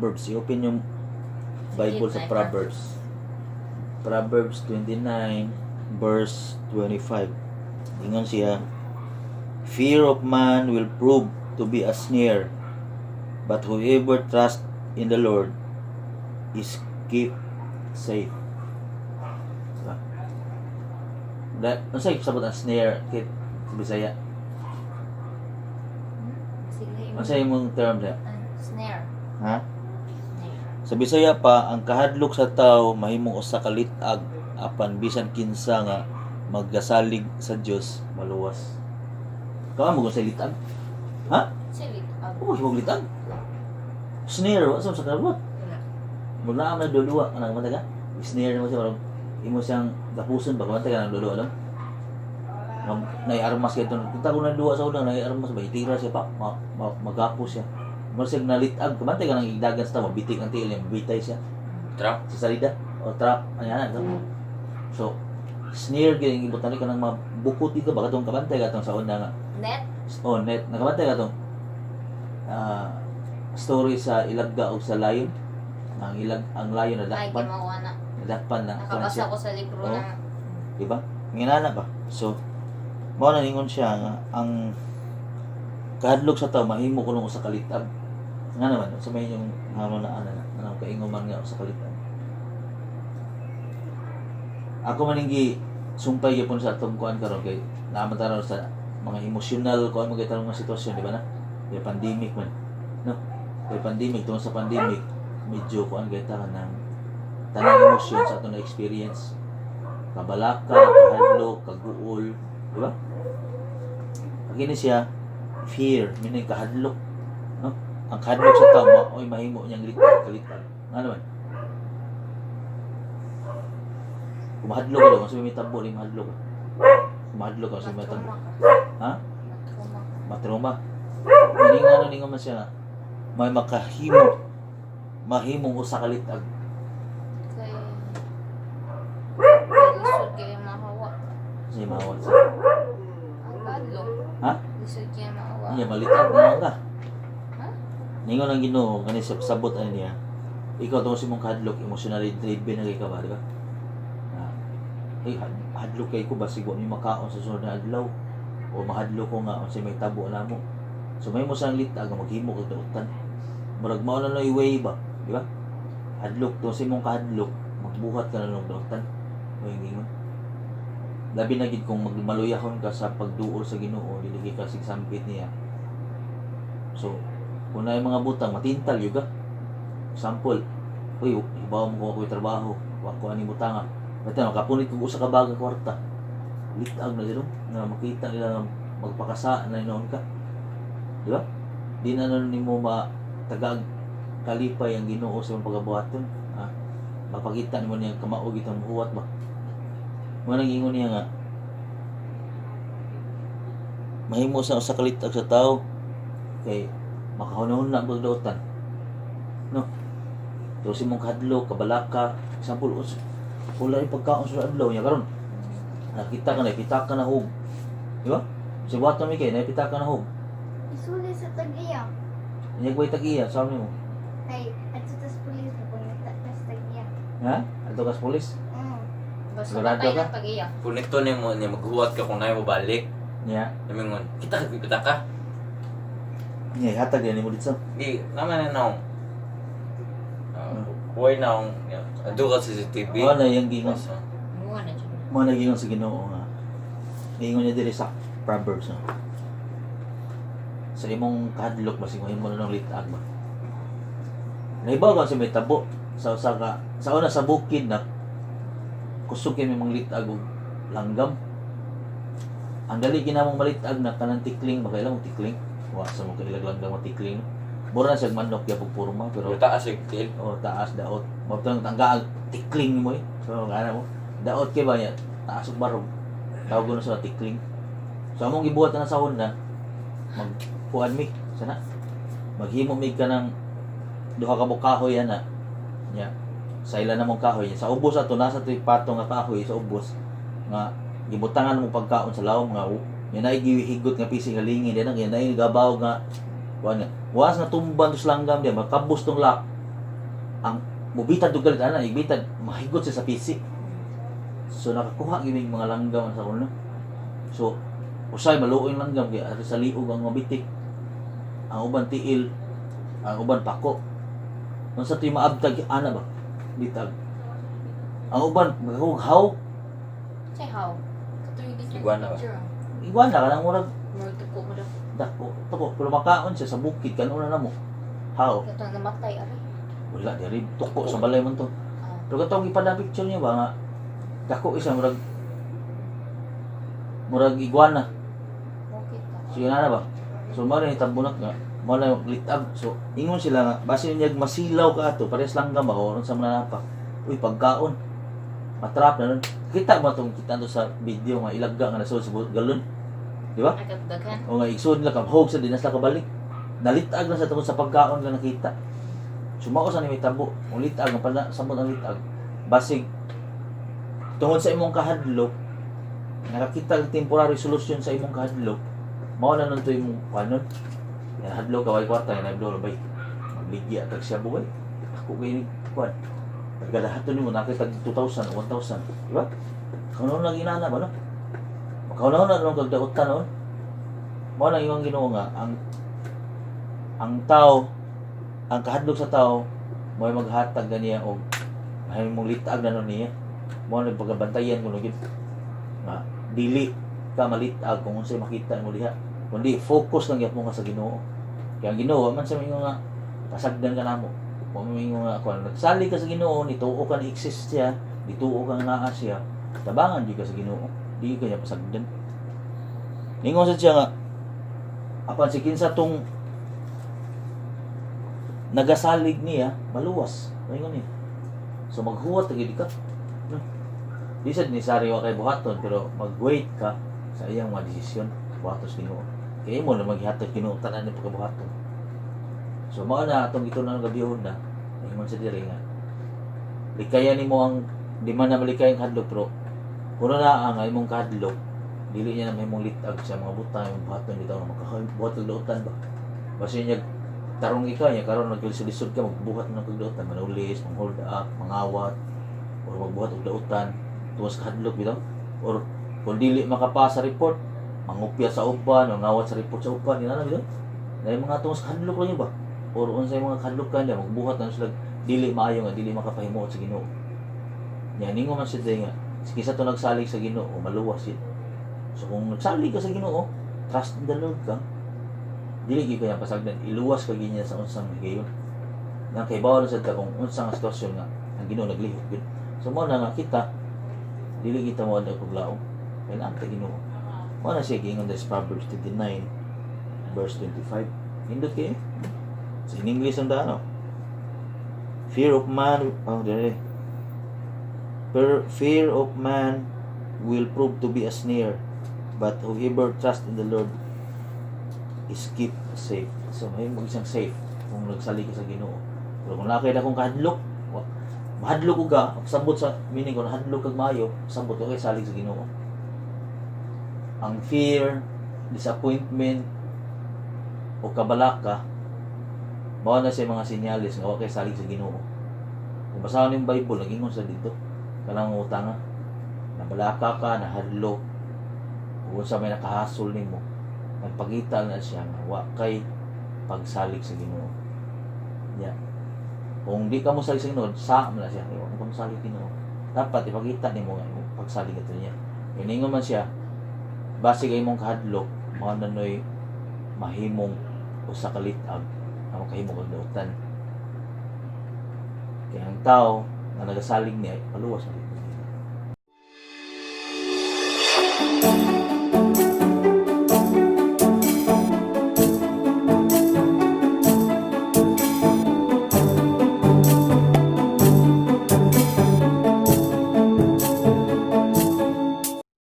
Proverbs. I-open yung Bible sa Proverbs. Proverbs 29 verse 25. Ingon siya, fear of man will prove to be a snare, but whoever trusts in the Lord is kept safe. Ano sa'yo sabot ang snare kit sa Bisaya? Ano sa'yo mong term siya? Snare. Ha? Sa Bisaya pa, ang kahadlok sa tao mahimong usa ka litag apan bisan kinsa nga maggasalig sa Dios maluwas. Kawa mo sa litag? Ha? Silit. Oo, himong litag. Snare, wala sa kalabot. Mula na dua anang mata ka? Snare mo siya parang imo siyang gapuson ba kamantay ka ng dua alam? Nai-armas ka ito. Kita ko na dua sa unang nai-armas ba? Itira siya pa. Magapos siya. Masig na litag. Kamantay ka ng igdagan sa tao. Mabitik ang tiil niya. Mabitay siya. Trap? Sa salida. O trap. Ano yan? So, snare kaya ibutan ka ng mabukot dito. Baka itong kamantay ka itong sa una nga. Net? Oh, net. Nakamantay ka itong story sa ilagga o sa layon. Ang layon Ay, nadakpan. kimawa na. Nadakpan na. Nakabasa ko sa libro Oh. na. Diba? Nginana ba? So, mao na ningon siya nga ang kahadlok sa tao mahimo kulong sa kalitag. Nga naman sa may yung hamon na ana kainguman nga sa kalitag. Ako maninggi sumpay gyapon sa atong kuan karon kay naman taron sa mga emosyonal kuan mga tarong nga sitwasyon, di ba na? Kay pandemic man. No? Kay pandemic tungod sa pandemic medyo kuan gay tanan ng tanang emosyon sa atong na-experience. Kabalaka, kahadlok, kaguol, di ba? Pagini siya, fear, meaning kahadlok. No? Ang kahadlok sa tao, oy mahimo niyang kalitag. Nga naman? Kung mahadlok ka daw, kasi may tabo rin mahadlok. Kung mahadlok ka, kasi may tabo. Ha? Matroma. Meaning nga man siya, may mahimong usa kalitag. Kay lisod kayo mahawa. Kasi mawal sa. Ang kadlok. Ha? Lisod kayo mahawa. Niya malitag na ka. Ha? Ningon ang Ginoo kani sa sabot ano niya. Ikaw tungod sa imong kahadlok, emotionally driven na kay ka ba, di ba? Hadlok kay ko basig wa mi makaon sa sunod na adlaw o mahadlok ko nga unsay may tabo na mo. So may mo sang litag maghimo kag dautan. Murag mao na lang way ba, di ba? Hadlok to sa imong kahadlok, magbuhat ka na ng dautan. May ingon. Labi na gid kung magmaluyahon ka sa pagduol sa Ginoo, dili ka sigsampit niya. So, kung na mga butang matintal yuga. Example, uy, ibaw mo ko trabaho, wa ko ani butanga. Basta makapunit ko sa kabaga kwarta. Litag na dito na makita nila magpakasa na inoon ka. Di ba? Di na nimo matagag kalipay ang Ginoo sa imong pagabuhaton. Mapakita nimo niya kamaog itong huwat ba. Mo nang ingon niya nga mahimo sa kalitag sa tao kay makahunahon na ang pagdautan. No? So si mong kahadlok, kabalaka, example, wala yung pagkaon sa adlaw niya karon. Nakita ka na hug. Di ba? Si buhat na may kayo, nakita ka na hug. Isuli sa tag-iya. Inyagway tag-iya, sabi mo. Ay, at sa tas pulis na kung tas tag-iya. Ha? Ato kas polis? Basta Sigurado patay ka? ng pag-iya. Punito ni mo niya maghuwat ka kung naay mo balik. Niya? Namingon, kita ka. Niya, hatag yan mo dito. Di, naman na nung. Huwag na akong, ado ka sa CCTV. Oo na, yung gingon. Muwa na dyan. Mga nagingon sa Ginoo nga. Gingon niya diri sa Proverbs. No? Sa imong kahadlok, basig mo na ng litag ba? Naibaw ka sa may tabo. Sa una sa bukid na kusog kayo may mga litag o langgam. Ang dali ginamong malitag na kanang tikling, baka ilang tikling. Wa sa mo kailang langgam o tikling. Mura na siya manok kaya pagpurma, pero Pero taas yung til. taas daot. Mabtang tanggaag tikling mo eh. So ana mo. Daot kay ba niya? Taas ug barog. Tawag na sa tikling. So among gibuhat na sa Honda, magkuan mi sana. Maghimo mi ka ng duha ka buok kahoy ana. Nya. Sa ila na mong kahoy. Sa ubos ato nasa tuy patong nga kahoy sa ubos nga gibutangan mo pagkaon sa lawom nga yan ay gihigot nga pising halingin yan ay gabaw nga kuan nga was na tumban tos langgam diya makabus tong lock ang mubitad ug galit ana ibitad mahigot siya sa PC. So nakakuha gid mga langgam sa kuno. So usay maluoy ang langgam kay ari sa liog ang mabitik. Ang uban tiil, ang uban pako. Unsa ti maabtag ana ba? Bitag. Ang uban maghuhaw, Say how? Katuloy din sa Iguana ba? picture. iwan na kanang murag Murag tuko mo daw. dako pero makaon siya sa bukid kanuna na mo. How? Katong namatay ari. Wala diri tuko sa balay man to. Ah, Pero katong ipada picture niya ba nga dako isa murag iguana. okay ka. So yun na ba? So mao ni tambunak nga mao na yung litab. So ingon sila nga base niya masilaw ka ato pares lang ka ba o sa mananapa. Uy pagkaon. Matrap na nun. Kita mo itong kita to sa video nga ilagga nga nasod sa galon. Di ba? Nagdaghan. O nga igsud nila kabhog sa dinas na kabalik. Nalitag na sa tungod sa pagkaon nga nakita. Sumao sa ni may tabo. Ang litag nga pala samot ang litag. Basig tungod sa imong kahadlok nakakita og temporary solution sa imong kahadlok. Mao na nun to imong panon. Yan hadlok kaway kwarta yan hadlok bay. Magligi at siya buhay. Ako kay kwan. Pagkadahaton nimo nakita 2,000 o 1,000, di ba? Kano lang inana ba no? Makauna na nung kagdaotan noon. Mao lang imong Ginoo nga ang tao, ang kahadlok sa tao mo'y maghatag ganiya og may mong litag na nun niya. Mao lang pagabantayan kuno gid. Nga dili ka malitag kung unsay makita mo diha. Kundi focus lang gyapon ka sa Ginoo. Kaya ang Ginoo man sa mga nga pasagdan ka namo. Kung may nga ako, nagsali ka sa Ginoo, nituo ka na exist siya, nituo ka na naa siya, tabangan di ka sa Ginoo, di ka niya pasagdan. Ningon sa siya nga, apan si kinsa tong nagasalig niya, maluwas. Ningon niya. So maghuwat lagi di ka. No? Di sad ni sari wa kay buhaton, pero mag-wait ka sa iyang mga desisyon, buhatos Ginoo. Kaya mo na maghihatag Ginoo tanan ni pagkabuhaton. So mao na atong ito na gabihon na ingon sa diri nga likaya nimo ang di man na malikay ang hadlok pero kuno na ang imong kahadlok dili niya na mahimong litag sa mga butang imong buhaton dito nga magbuhat og dautan ba basi niya tarong ikaw niya karon naglisod ka magbuhat ng kagdautan manulis manghold up mangawat o magbuhat og dautan tuwas kahadlok bitaw or kung dili makapasa report mangupya sa uban mangawat sa report sa uban ina na bitaw na mga tuwas kahadlok lang yun ba or unsay mga kadlukan nila magbuhat na sila dili maayo nga dili makapahimuot sa Ginoo. Nya ningo man siya nga kisa to nagsalig sa Ginoo maluwas yun. So kung nagsalig ka sa Ginoo, trust in the Lord ka. Dili gyud kaya pasagdan iluwas ka ginya sa unsang higayon. Nang kay bawal sad ka kung unsang sitwasyon nga ang Ginoo naglihok gyud. So mo na nga kita dili kita mo ada paglaom. Kay ang Ginoo. Mo na siya gingon sa Proverbs 29 verse 25. Hindot kay so, in English ang dano. Fear of man, fear of man will prove to be a snare, but whoever trusts in the Lord is kept safe. So, may mag-isang safe kung nagsali ka sa Ginoo. Pero kung nakita akong kahadlok, mahadlok ko ka, sabot sa meaning ko, hadlok kag maayo, sabot ko kay salig sa Ginoo. Ang fear, disappointment, o kabalaka, mao na siya mga sinyalis nga okay salig sa Ginoo. Kung basahan yung Bible, nag-ingon sa dito, kanang utang nga, nabalaka ka, nahadlok, kung sa may nakahasol nimo, nagpagita na siya nga, wa kay pagsalig sa Ginoo. Yeah. Kung di ka mo salig sa Ginoo, sa na siya, kung salig sa Ginoo, dapat ipagita nimo nga pagsalig ito niya. Iningon man siya, base kay imong kahadlok, mao na noy mahimong usa ka litag ang makahimo kag dautan. Kaya ang tao na nagasalig niya, paluwas na dito.